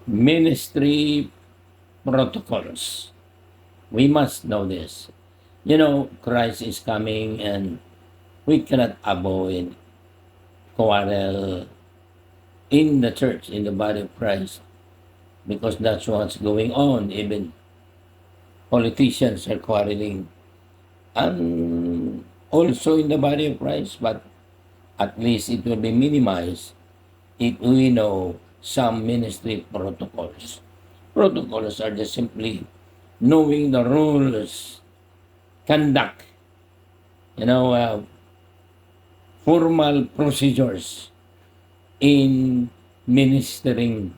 ministry protocols. We must know this. Christ is coming and we cannot avoid quarrel in the church, in the body of Christ, because that's what's going on. Even politicians are quarreling. And also in the body of Christ, but at least it will be minimized if we know some ministry protocols. Protocols are just simply knowing the rules, conduct, formal procedures in ministering,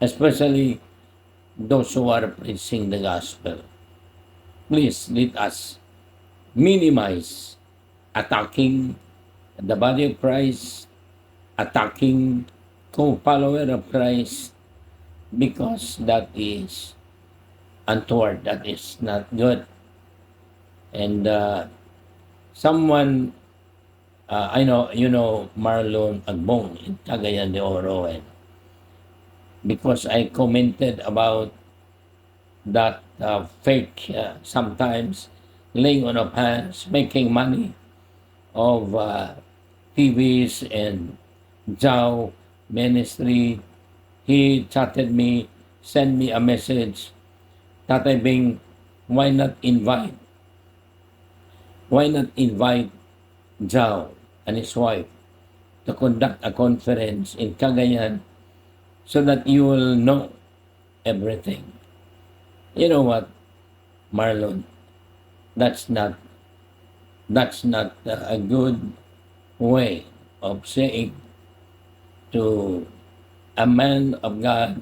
especially those who are preaching the gospel. Please let us minimize attacking the body of Christ, attacking co-follower of Christ, because that is untoward, that is not good. And someone, I know, Marlon Agbong in Cagayan de Oro, and because I commented about that fake, sometimes laying on of hands, making money of TVs and Zhao ministry. He chatted me, sent me a message, Tatay Bing, why not invite Zhao and his wife to conduct a conference in Cagayan so that you will know everything. You know what, Marlon? That's not a good way of saying to a man of God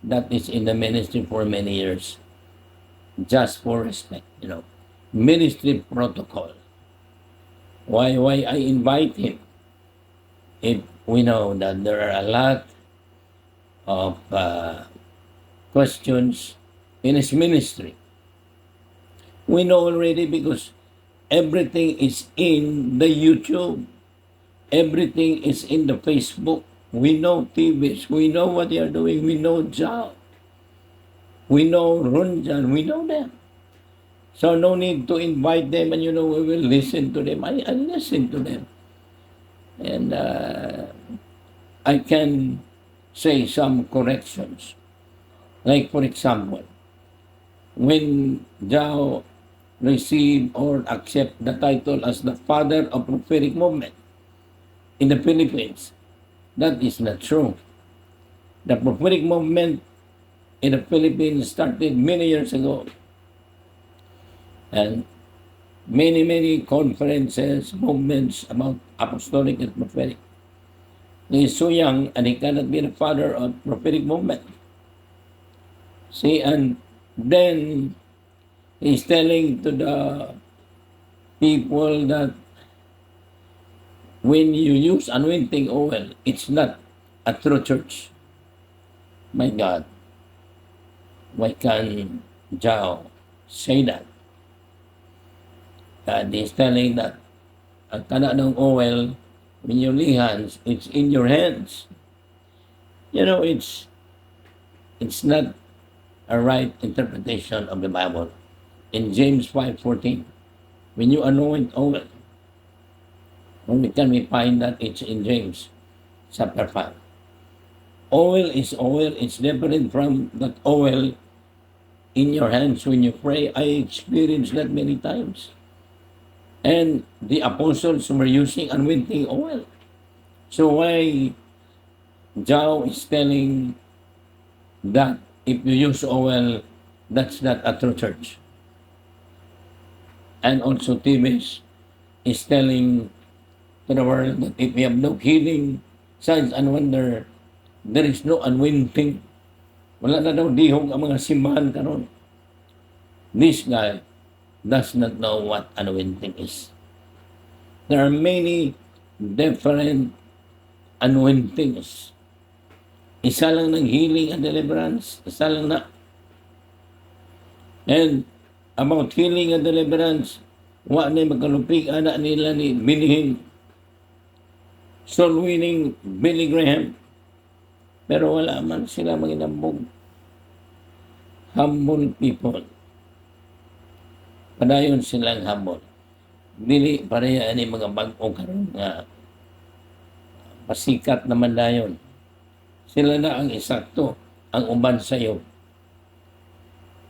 that is in the ministry for many years, just for respect, ministry protocol. Why I invite him if we know that there are a lot of questions in his ministry? We know already because everything is in the YouTube. Everything is in the Facebook. We know TVs. We know what they are doing. We know Zhao. We know Runjan. We know them. So no need to invite them and we will listen to them. I listen to them. And I can say some corrections. Like for example, when Zhao receive or accept the title as the father of prophetic movement in the Philippines, that is not true. The prophetic movement in the Philippines started many years ago. And many conferences, movements about apostolic and prophetic. He is so young and he cannot be the father of prophetic movement. See, and then he's telling to the people that when you use anointing oil, it's not a true church. My God, why can Zhao say that? God is telling that ang kana ng oil, when you lay hands, it's in your hands. It's not a right interpretation of the Bible. In James 5:14, when you anoint oil, only can we find that it's in James chapter 5. Oil is oil. It's different from that oil in your hands when you pray. I experienced that many times. And the apostles were using anointing oil. So why Zhao is telling that if you use oil, that's not a true church? And also Tibes is telling to the world that if we have no healing, signs and wonder, there is no anointing. Wala na daw dihog ang mga simbahan karon. This guy does not know what anointing is. There are many different anointings. Isa lang ng healing and deliverance. Isa lang na. And about healing and deliverance, wa na magkalupig anak nila ni binihing soul winning Billy Graham. Pero wala man sila manginambog. Humble people. Padayon silang humble. Dili pareha ni mga bag-o karon nga pasikat naman dayon. Sila na ang isakto, ang uban sa iyo.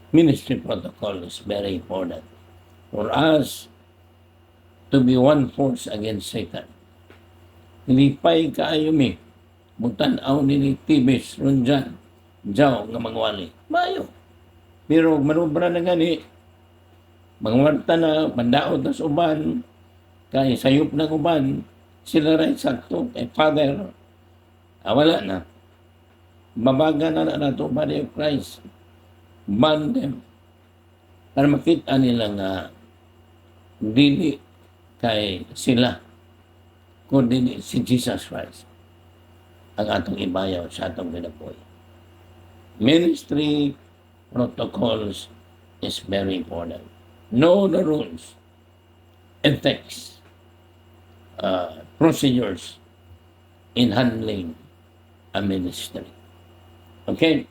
Ministry protocol is very important for us to be one force against Satan. Lipay kaayo mi. Mutan-aw ni Tibes, Runjan, Jaw nga mangwali. Mayo. Pero manubra na gani, mangwarta na, mandaot na sa uban, kay sayop ng uban, sila rin sakto, kay Father, wala na. Babaga na nato body of Christ. Ban them. Para makita nila nga dili kay sila kundi si Jesus Christ ang atong ibayaw sa atong ginabuhi. Ministry protocols is very important. Know the rules, ethics, procedures in handling a ministry. Okay?